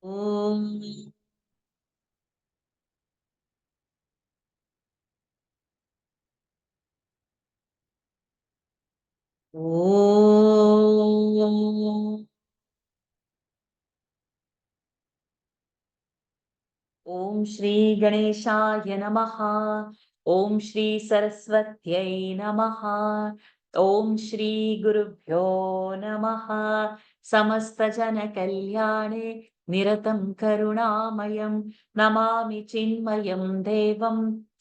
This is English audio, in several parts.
ॐ ॐ ॐ श्री गणेशाय नमः। ॐ श्री सरस्वत्यै नमः। ॐ श्री गुरुभ्यो नमः। समस्तजनकल्याणे निरतं करुणामयं नमामि चिन्मयं देवं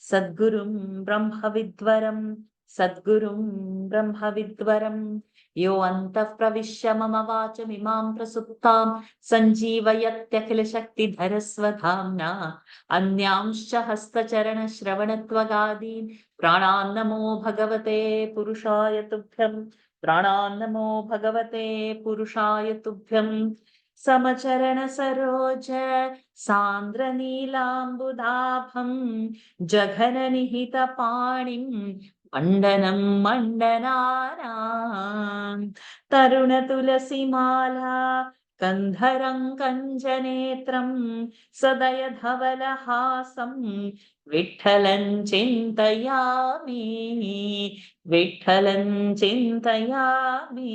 सद्गुरुं ब्रह्मविद्वरं सद्गुरुं ब्रह्मविद्वरं यो अन्तः प्रविश्य मम वाचमिमां प्रसुप्तां सञ्जीवयत्यखिलशक्तिधरस्वधाम्ना अन्यांश्च हस्तचरणश्रवणत्वगादीन् प्राणान्नमो भगवते पुरुषाय तुभ्यं प्राणान्नमो भगवते पुरुषाय तुभ्यं समचरणसरोज सान्द्रनीलाम्बुधाभं जघननिहितपाणिं मण्डनं मण्डनानां तरुणतुलसीमाला कन्धरं कञ्जनेत्रं सदयधवलहासं विठ्ठलं चिन्तयामि विठ्ठलं चिन्तयामि.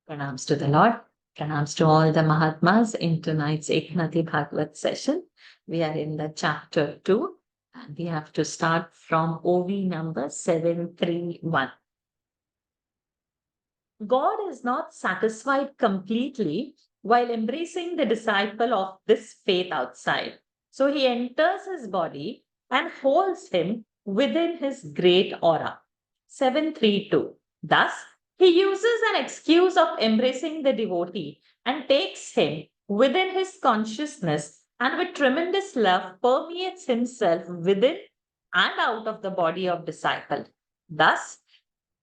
Pranams to the Lord. Pranams to all the Mahatmas in tonight's Eknathi Bhagawat session. We are in the chapter 2 and we have to start from OV number 731. God is not satisfied completely while embracing the disciple of this faith outside. So he enters his body and holds him within his great aura. 732. Thus, he uses an excuse of embracing the devotee and takes him within his consciousness and with tremendous love permeates himself within and out of the body of disciple. Thus,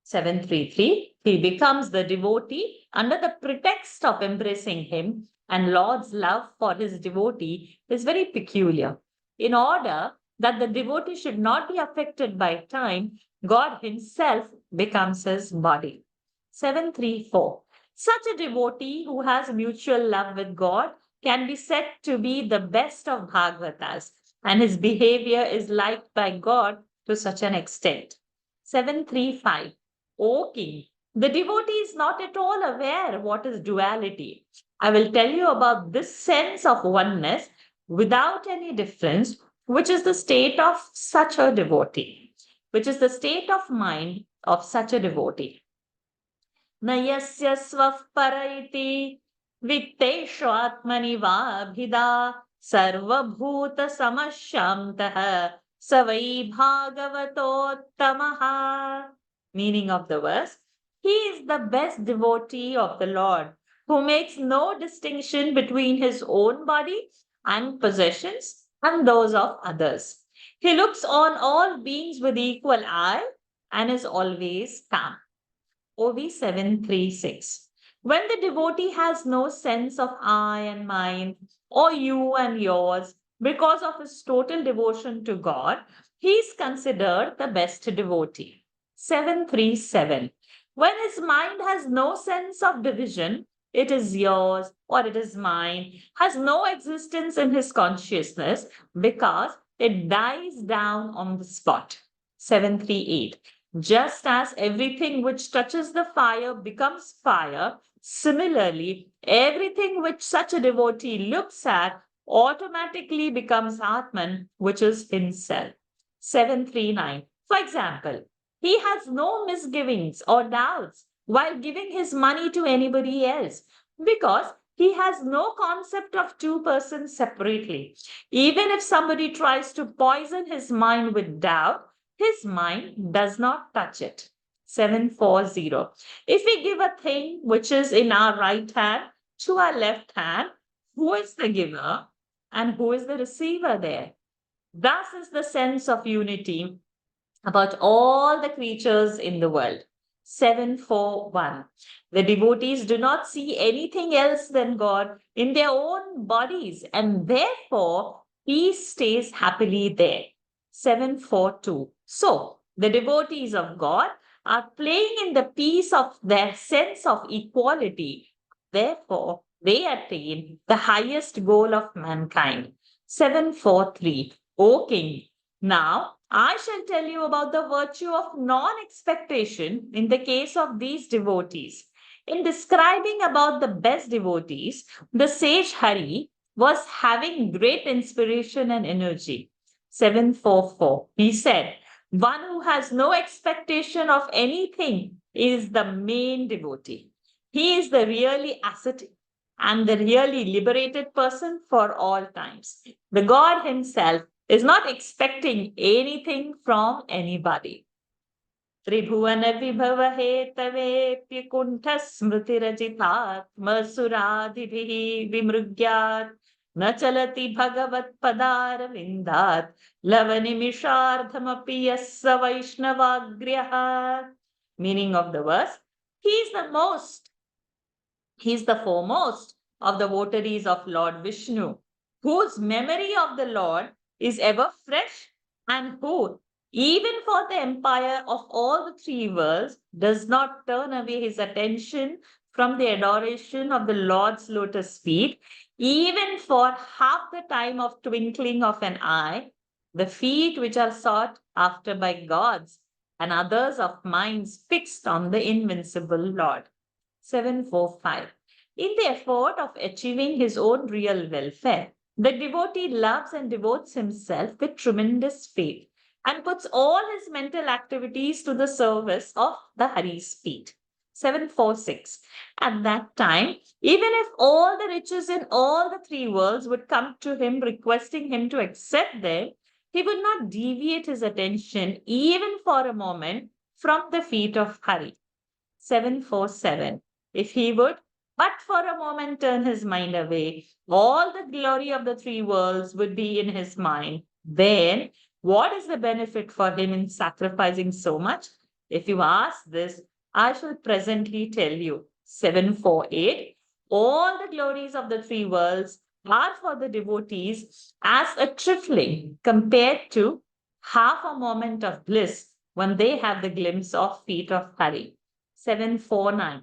733, he becomes the devotee under the pretext of embracing him, and Lord's love for his devotee is very peculiar. In order that the devotee should not be affected by time, God himself becomes his body. 734. Such a devotee who has mutual love with God can be said to be the best of Bhagavatas, and his behavior is liked by God to such an extent. 735. O king, the devotee is not at all aware what is duality. I will tell you about this sense of oneness without any difference, which is the state of such a devotee, which is the state of mind of such a devotee. Nayasya swaf paraiti vitteshwatmani vabhida sarvabhuta samashamtaha savai bhagavatottamaha. Meaning of the verse, he is the best devotee of the Lord who makes no distinction between his own body and possessions and those of others. He looks on all beings with equal eye and is always calm. OV 736. When the devotee has no sense of I and mine or you and yours because of his total devotion to God, he is considered the best devotee. 737. When his mind has no sense of division, it is yours or it is mine, has no existence in his consciousness because it dies down on the spot. 738. Just as everything which touches the fire becomes fire, similarly, everything which such a devotee looks at automatically becomes Atman, which is himself. 739. For example, he has no misgivings or doubts while giving his money to anybody else because he has no concept of two persons separately. Even if somebody tries to poison his mind with doubt, his mind does not touch it. 740. If we give a thing which is in our right hand to our left hand, who is the giver and who is the receiver there? Thus is the sense of unity about all the creatures in the world. 741. The devotees do not see anything else than God in their own bodies, and therefore peace stays happily there. 742. So, the devotees of God are playing in the peace of their sense of equality. Therefore, they attain the highest goal of mankind. 743. O King, now I shall tell you about the virtue of non expectation in the case of these devotees. In describing about the best devotees, the sage Hari was having great inspiration and energy. 744. He said, one who has no expectation of anything is the main devotee. He is the really ascetic and the really liberated person for all times. The God Himself is not expecting anything from anybody. त्रिभुवन विभव हेतवेऽप्यकुण्ठ स्मृतिरजितात्मसुरादिभिः विमृग्यात् न चलति भगवत्पदारविन्दात् लवनिमिषार्धमपि यः स वैष्णवाग्र्यः. Meaning of the verse, he is the foremost of the votaries of Lord Vishnu, whose memory of the Lord is ever fresh and who, even for the empire of all the three worlds, does not turn away his attention from the adoration of the Lord's lotus feet, even for half the time of twinkling of an eye, the feet which are sought after by gods and others of minds fixed on the invincible Lord. 745. In the effort of achieving his own real welfare, the devotee loves and devotes himself with tremendous faith and puts all his mental activities to the service of the Hari's feet. 746. At that time, even if all the riches in all the three worlds would come to him requesting him to accept them, he would not deviate his attention even for a moment from the feet of Hari. 747. If he would but for a moment turn his mind away, all the glory of the three worlds would be in his mind. Then, what is the benefit for him in sacrificing so much? If you ask this, I shall presently tell you. 748. All the glories of the three worlds are for the devotees as a trifling compared to half a moment of bliss when they have the glimpse of feet of Hari. 749.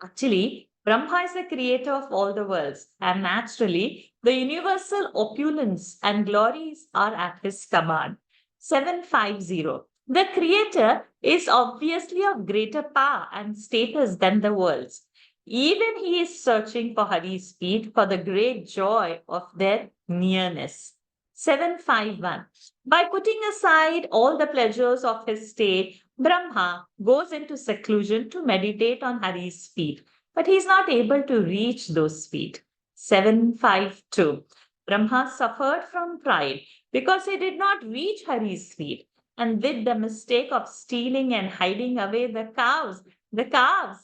Actually, Brahma is the creator of all the worlds, and naturally, the universal opulence and glories are at his command. 750. The creator is obviously of greater power and status than the worlds. Even he is searching for Hari's feet for the great joy of their nearness. 751. By putting aside all the pleasures of his state, Brahma goes into seclusion to meditate on Hari's feet, but he is not able to reach those feet. 752. Brahma suffered from pride because he did not reach Hari's feet and did the mistake of stealing and hiding away the calves,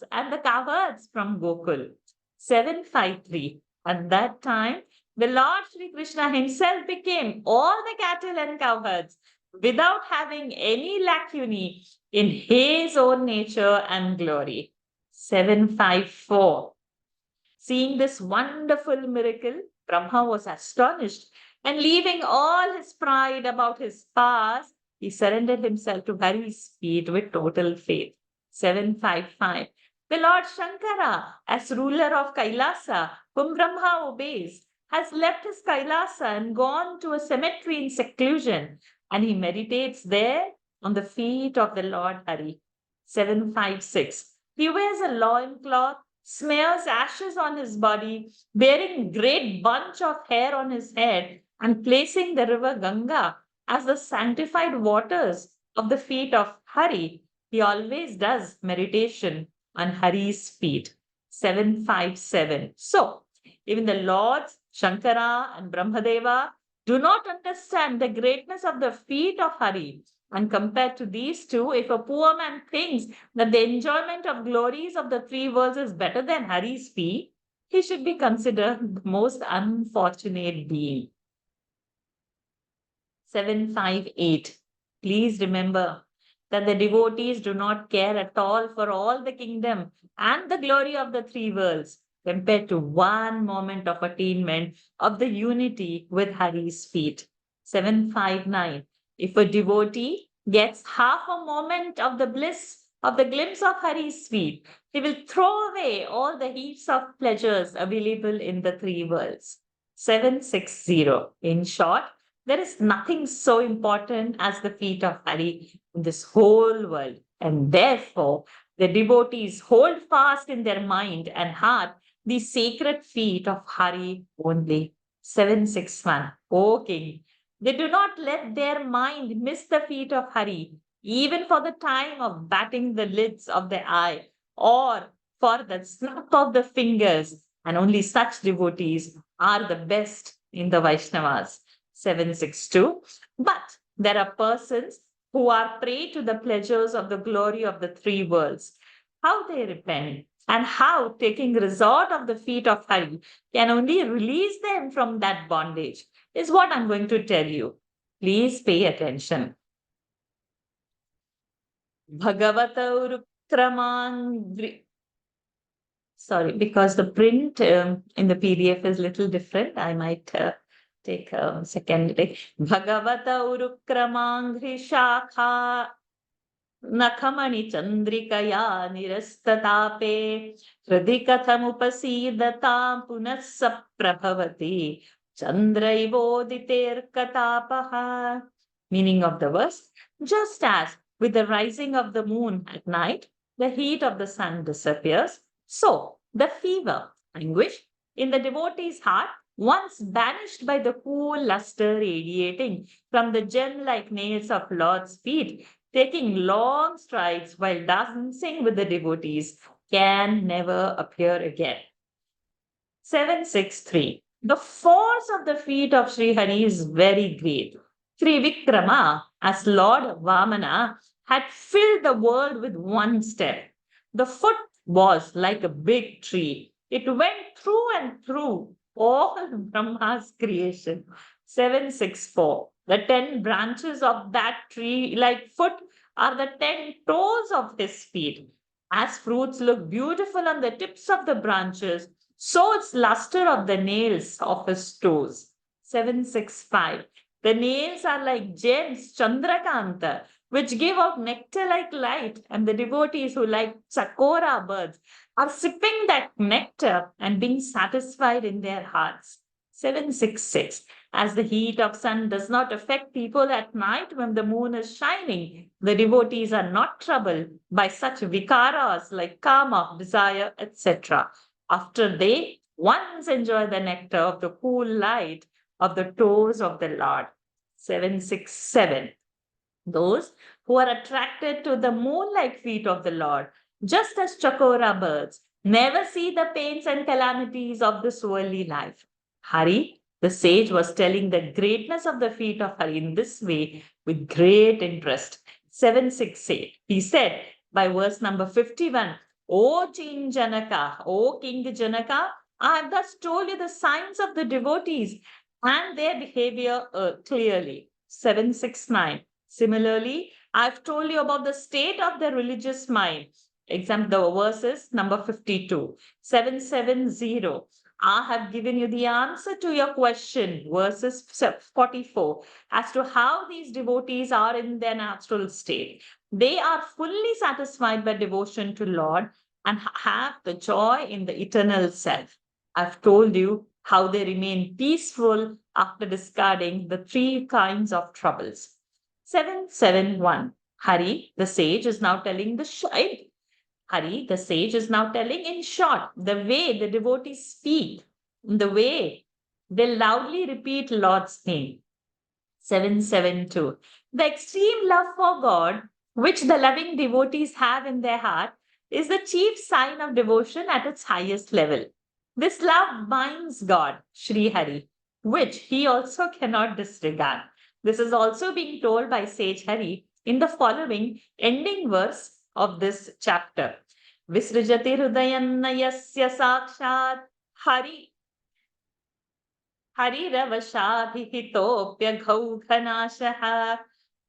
and the cowherds from Gokul. 753. At that time, the Lord Sri Krishna himself became all the cattle and cowherds without having any lacunae in his own nature and glory. 754. Seeing this wonderful miracle, Brahma was astonished and leaving all his pride about his past, he surrendered himself to Hari's feet with total faith. 755. The Lord Shankara, as ruler of Kailasa, whom Brahma obeys, has left his Kailasa and gone to a cemetery in seclusion, and he meditates there on the feet of the Lord Hari. 756. He wears a loincloth, smears ashes on his body, bearing great bunch of hair on his head, and placing the river Ganga as the sanctified waters of the feet of Hari. He always does meditation on Hari's feet. 757. So, even the Lords Shankara and Brahmadeva do not understand the greatness of the feet of Hari. And compared to these two, if a poor man thinks that the enjoyment of glories of the three worlds is better than Hari's feet, he should be considered the most unfortunate being. 758. Please remember that the devotees do not care at all for all the kingdom and the glory of the three worlds compared to one moment of attainment of the unity with Hari's feet. 759. If a devotee gets half a moment of the bliss of the glimpse of Hari's feet, he will throw away all the heaps of pleasures available in the three worlds. 760. In short, there is nothing so important as the feet of Hari in this whole world. And therefore, the devotees hold fast in their mind and heart the sacred feet of Hari only. 761. O King, they do not let their mind miss the feet of Hari, even for the time of batting the lids of the eye or for the snap of the fingers. And only such devotees are the best in the Vaishnavas. 762. But there are persons who are prey to the pleasures of the glory of the three worlds. How they repent and how taking resort of the feet of Hari can only release them from that bondage is what I'm going to tell you. Please pay attention. Bhagavata Urukramang. Sorry, because the print in the PDF is little different. I might take a second. Bhagavata Urukramangri Shakha Nakhamani Chandrikaya Nirastatape Hridikathamupasidataam Punassa Prabhavati Chandraivoditir Katapaha. Meaning of the verse, just as with the rising of the moon at night, the heat of the sun disappears, so the fever, anguish in the devotee's heart, once banished by the cool luster radiating from the gem-like nails of Lord's feet, taking long strides while dancing with the devotees, can never appear again. 763. The force of the feet of Sri Hari is very great. Trivikrama, as Lord Vamana, had filled the world with one step. The foot was like a big tree. It went through and through all Brahma's creation. 764. The 10 branches of that tree like foot are the 10 toes of his feet. As fruits look beautiful on the tips of the branches, so its luster of the nails of his toes. 765. The nails are like gems, Chandrakanta, which give out nectar like light, and the devotees who like chakora birds are sipping that nectar and being satisfied in their hearts. 766. As the heat of sun does not affect people at night when the moon is shining, the devotees are not troubled by such vikaras like kama, desire, etc. After they once enjoy the nectar of the cool light of the toes of the Lord. 767. Those who are attracted to the moon-like feet of the Lord, just as chakora birds, never see the pains and calamities of this worldly life. Hari, the sage, was telling the greatness of the feet of Hari in this way with great interest. 768. He said by verse number 51, O King Janaka, O King Janaka, I have thus told you the signs of the devotees and their behavior clearly. 769. Similarly, I've told you about the state of the religious mind. Example, the verses number 52. 770. I have given you the answer to your question, verses 44, as to how these devotees are in their natural state. They are fully satisfied by devotion to Lord and have the joy in the eternal self. I've told you how they remain peaceful after discarding the three kinds of troubles. 771. Hari, the sage, is now telling Hari, the sage, is now telling in short the way the devotees speak, the way they loudly repeat Lord's name. 772. The extreme love for God, which the loving devotees have in their heart, is the chief sign of devotion at its highest level. This love binds God, Sri Hari, which he also cannot disregard. This is also being told by Sage Hari in the following ending verse of this chapter. Visrijati Hridayannayasya Sakshat Hari Hariravashadhihitopyaghaughanaşah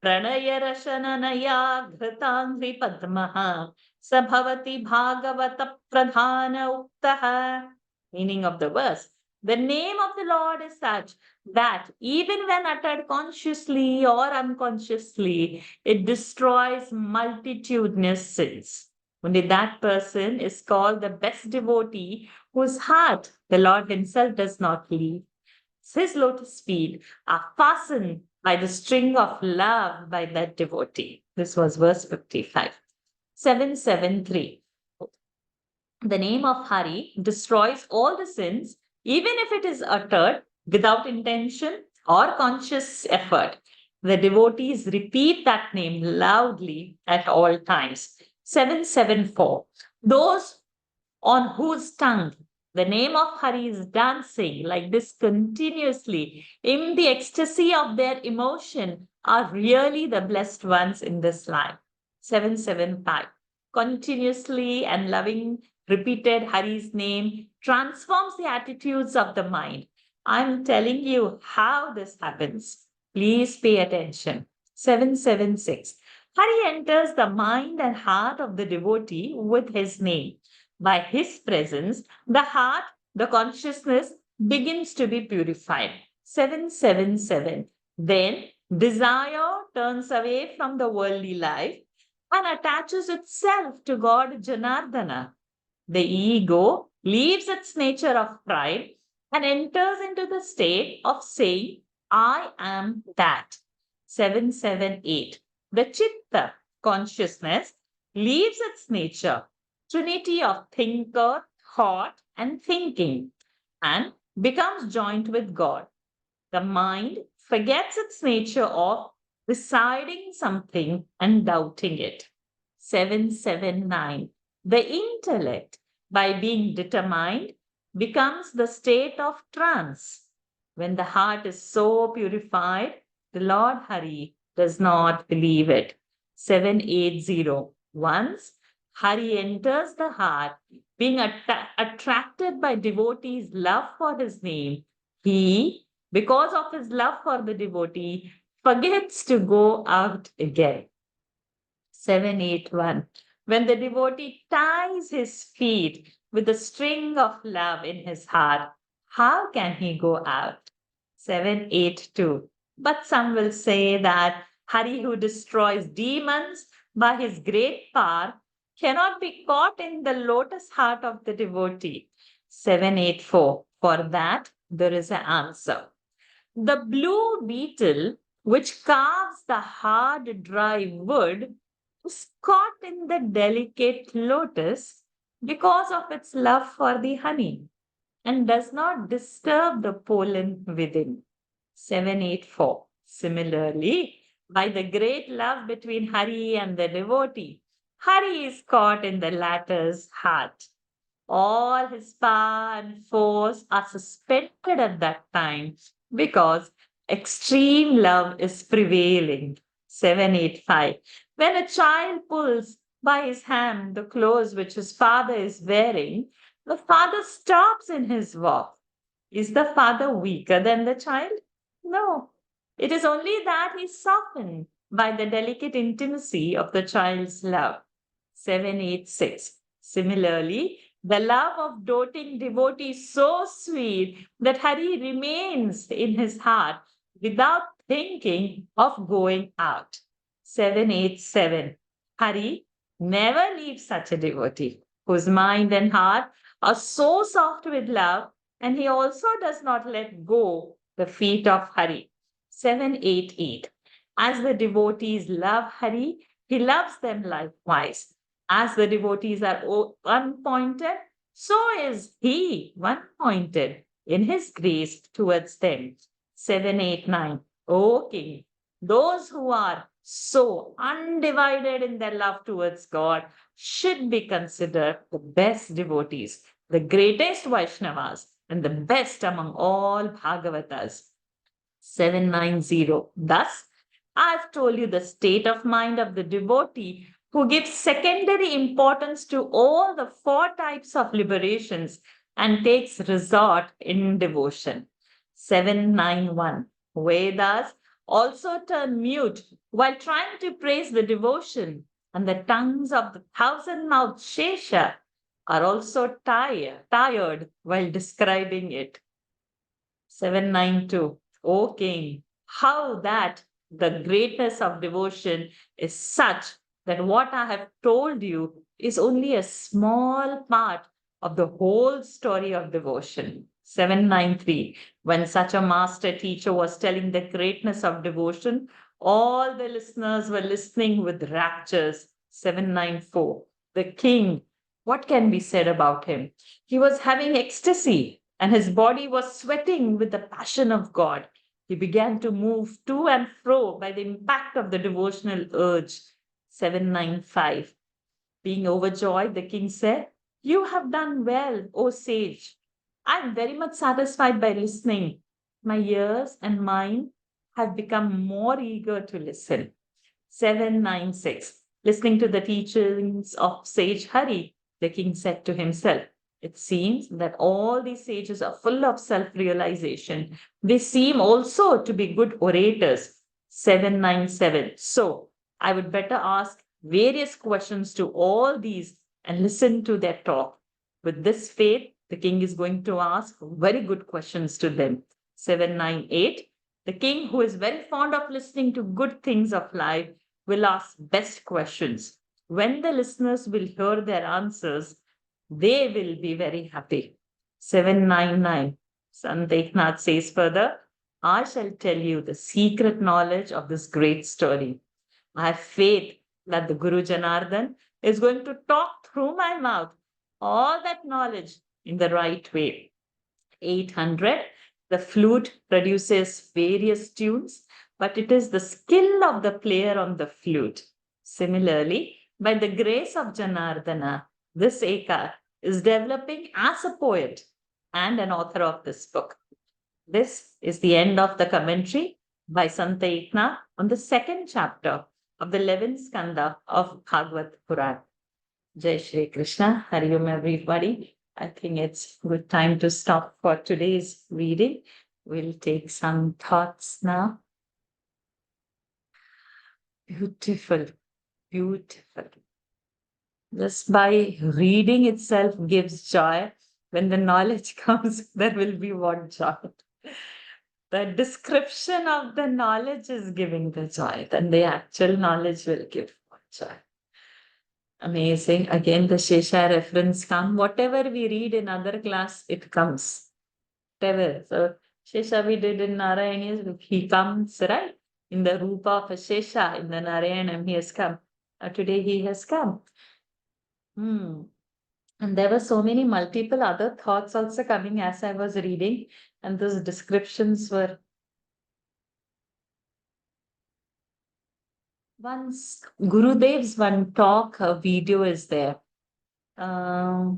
Pranayarashananaya Ghritangri Padmaha Sabhavati Bhagavata Pradhana Uktaha. Meaning of the verse. The name of the Lord is such that even when uttered consciously or unconsciously, it destroys multitudinous sins. Only that person is called the best devotee whose heart the Lord Himself does not leave. His lotus feet are fastened by the string of love by that devotee. This was verse 55. 773. The name of Hari destroys all the sins, even if it is uttered without intention or conscious effort. The devotees repeat that name loudly at all times. 774. Those on whose tongue the name of Hari is dancing like this continuously in the ecstasy of their emotion are really the blessed ones in this life. 775. Continuously and loving repeated Hari's name transforms the attitudes of the mind. I'm telling you how this happens. Please pay attention. 776. Hari enters the mind and heart of the devotee with his name. By his presence, the heart, the consciousness begins to be purified. 777. Then desire turns away from the worldly life and attaches itself to God Janardana. The ego leaves its nature of pride and enters into the state of saying, I am that. 778. The chitta, consciousness, leaves its nature, trinity of thinker, thought, and thinking, and becomes joined with God. The mind forgets its nature of deciding something and doubting it. 779. The intellect, by being determined, becomes the state of trance. When the heart is so purified, the Lord Hari does not believe it. 780. Once Hari enters the heart, being attracted by devotees' love for his name, he, because of his love for the devotee, forgets to go out again. 781. When the devotee ties his feet with a string of love in his heart, how can he go out? 782. But some will say that Hari, who destroys demons by his great power, cannot be caught in the lotus heart of the devotee. 784. For that, there is an answer. The blue beetle, which carves the hard, dry wood, is caught in the delicate lotus because of its love for the honey and does not disturb the pollen within. 784. Similarly, by the great love between Hari and the devotee, Hari is caught in the latter's heart. All his power and force are suspended at that time because extreme love is prevailing. 785. When a child pulls by his hand the clothes which his father is wearing, the father stops in his walk. Is the father weaker than the child? No. It is only that he is softened by the delicate intimacy of the child's love. 786. Similarly, the love of doting devotee is so sweet that Hari remains in his heart without thinking of going out. 787. Hari never leaves such a devotee whose mind and heart are so soft with love, and he also does not let go the feet of Hari. 788. As the devotees love Hari, he loves them likewise. As the devotees are one pointed, so is he one pointed in his grace towards them. 789. O King, those who are so undivided in their love towards God should be considered the best devotees, the greatest Vaishnavas, and the best among all Bhagavatas. 790. Thus, I've told you the state of mind of the devotee who gives secondary importance to all the four types of liberations and takes resort in devotion. 791. Vedas also turn mute while trying to praise the devotion, and the tongues of the thousand-mouthed Shesha are also tired while describing it. 792. O King, how that the greatness of devotion is such that what I have told you is only a small part of the whole story of devotion. 793. When such a master teacher was telling the greatness of devotion, all the listeners were listening with raptures. 794. The king, what can be said about him? He was having ecstasy and his body was sweating with the passion of God. He began to move to and fro by the impact of the devotional urge. 795. Being overjoyed, the king said, "You have done well, O sage. I am very much satisfied by listening. My ears and mind have become more eager to listen." 796. Listening to the teachings of sage Hari, the king said to himself, "It seems that all these sages are full of self realization. They seem also to be good orators." 797. So, I would better ask various questions to all these and listen to their talk. With this faith, the king is going to ask very good questions to them. 798. The king, who is very fond of listening to good things of life, will ask best questions. When the listeners will hear their answers, they will be very happy. 799. Sant Eknath says further, I shall tell you the secret knowledge of this great story. I have faith that the Guru Janardhan is going to talk through my mouth all that knowledge in the right way. 800. The flute produces various tunes, but it is the skill of the player on the flute. Similarly, by the grace of Janardana, this Ekar is developing as a poet and an author of this book. This is the end of the commentary by Santa Eknath on the second chapter of the 11th skanda of Bhagawat Puran. Jai Shri Krishna. Hari Om, everybody. I think it's good time to stop for today's reading. We'll take some thoughts now. Beautiful, beautiful. Just by reading itself gives joy. When the knowledge comes, there will be what joy. The description of the knowledge is giving the joy, then the actual knowledge will give what joy. Amazing. Again, the Shesha reference come. Whatever we read in other class, it comes. Whatever. So Shesha we did in Narayana, he comes, right? In the Rupa of a Shesha, in the Narayanam, he has come. Today he has come. And there were so many multiple other thoughts also coming as I was reading, and those descriptions were once Gurudev's one talk video is there. I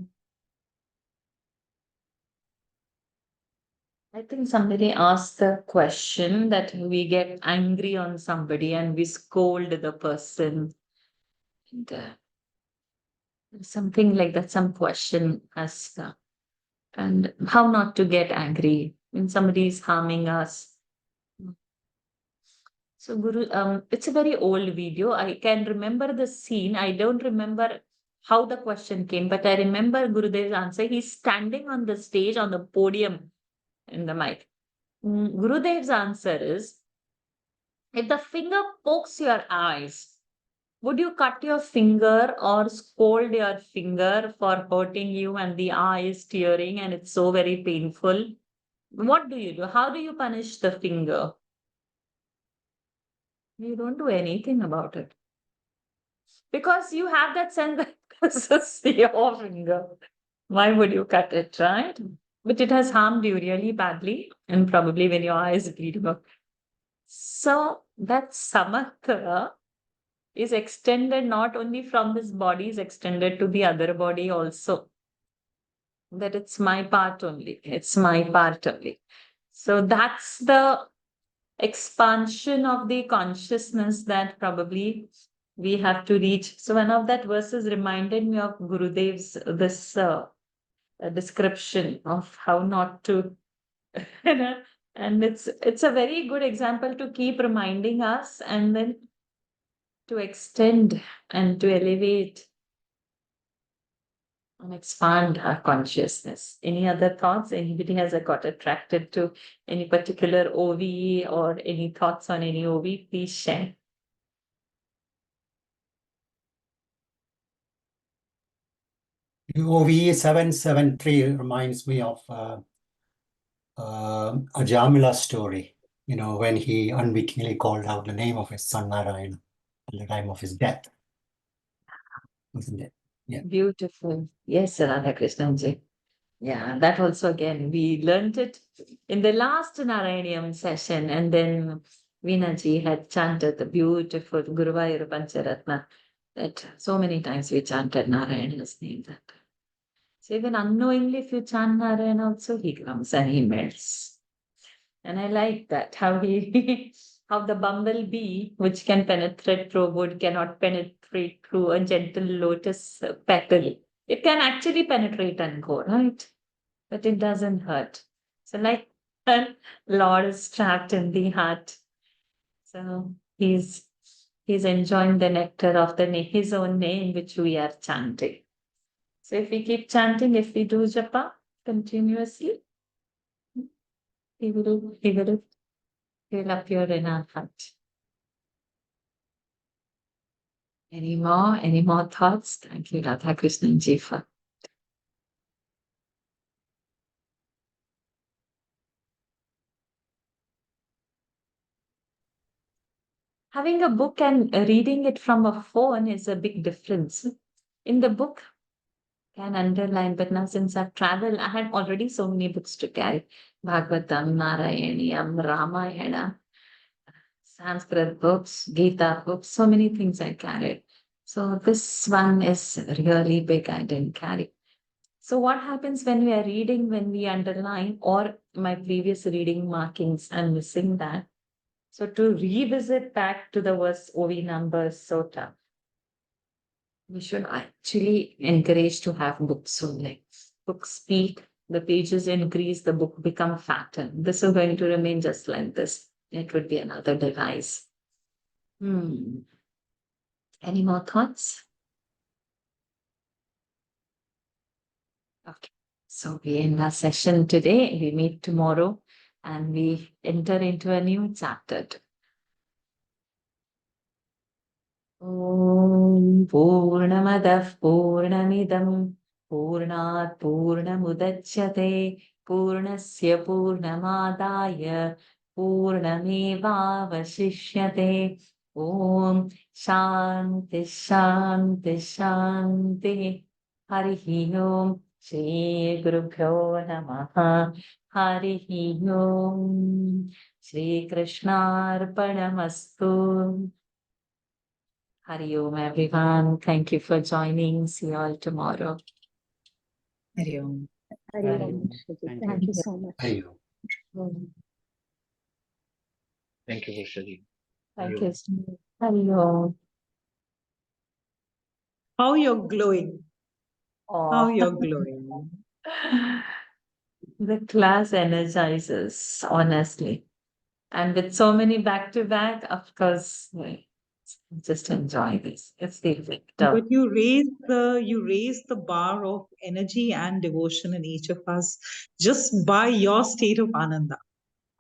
think somebody asked the question that we get angry on somebody and we scold the person. And, something like that, some question asked. And how not to get angry when somebody is harming us. So Guru, it's a very old video. I can remember the scene. I don't remember how the question came, but I remember Gurudev's answer. He's standing on the stage on the podium in the mic. Gurudev's answer is, if the finger pokes your eyes, would you cut your finger or scold your finger for hurting you and the eye is tearing and it's so very painful? What do you do? How do you punish the finger? You don't do anything about it. Because you have that sense that this is your finger. Why would you cut it, right? But it has harmed you really badly, and probably when your eye is bleeding out. So that samatha is extended not only from this body, is extended to the other body also. That it's my part only. It's my part only. So that's the expansion of the consciousness that probably we have to reach. So one of that verses reminded me of Gurudev's this description of how not to, you know, and it's a very good example to keep reminding us and then to extend and to elevate. and expand our consciousness. Any other thoughts? Anybody has got attracted to any particular OV or any thoughts on any OV? Please share. OV 773 reminds me of a Jamila story, when he unwittingly called out the name of his son Narayana at the time of his death. Isn't it? Yeah. Beautiful. Yes, Radha Krishnanji. Yeah, that also again, we learned it in the last Narayaniam session, and then Veena had chanted the beautiful Guruvayur Pancharatna, that so many times we chanted Narayana's name that time. So even unknowingly, if you chant Narayana also, he comes and he melts. And I like that, how he, how the bumblebee, which can penetrate through wood, cannot penetrate through a gentle lotus petal. It can actually penetrate and go, right? But it doesn't hurt. So like Lord is trapped in the heart. So he's enjoying the nectar of his own name, which we are chanting. So if we keep chanting, if we do japa continuously, he will appear in our heart. Any more thoughts? Thank you, Radha Krishnan ji, for having a book and reading it from a phone is a big difference. In the book, can underline, but now since I've traveled, I had already so many books to carry. Bhagavatam, Narayaniam, Ramayana, Sanskrit books, Gita books, so many things I carried. So this one is really big, I didn't carry. So what happens when we are reading, when we underline, or my previous reading markings, I'm missing that. So to revisit back to the verse OV number is so tough. We should actually encourage to have books only. Books speak, the pages increase, the book become fatter. This is going to remain just like this. It would be another device. Any more thoughts? Okay. So we end our session today. We meet tomorrow and we enter into a new chapter. Om Purnamadah Purnamidam Purnat Purnamudachyate Purnasya Purnamadaya Purnamevavashishyate Om Shanti Shanti Shanti Harihi Om Shri Gurubhyo Namaha Harihi Om Shri Krishnarpanamastu. Hari Om, everyone. Thank you for joining. See you all tomorrow. Hari Om. Hari Hari Om. Om. Thank you so much. Hari Om. Thank you, Shri. Thank you. Hari Om. How you're glowing. How Oh. you're glowing. The class energizes, honestly. And with so many back to back, of course, just enjoy this. It's the effect But of. you raise the bar of energy and devotion in each of us just by your state of ananda.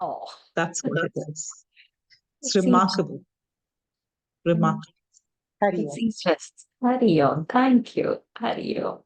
Oh, That's what it is. It's it's remarkable. Remarkable. Hari It's Om. interest. Hari Om. Thank you. Hari Om.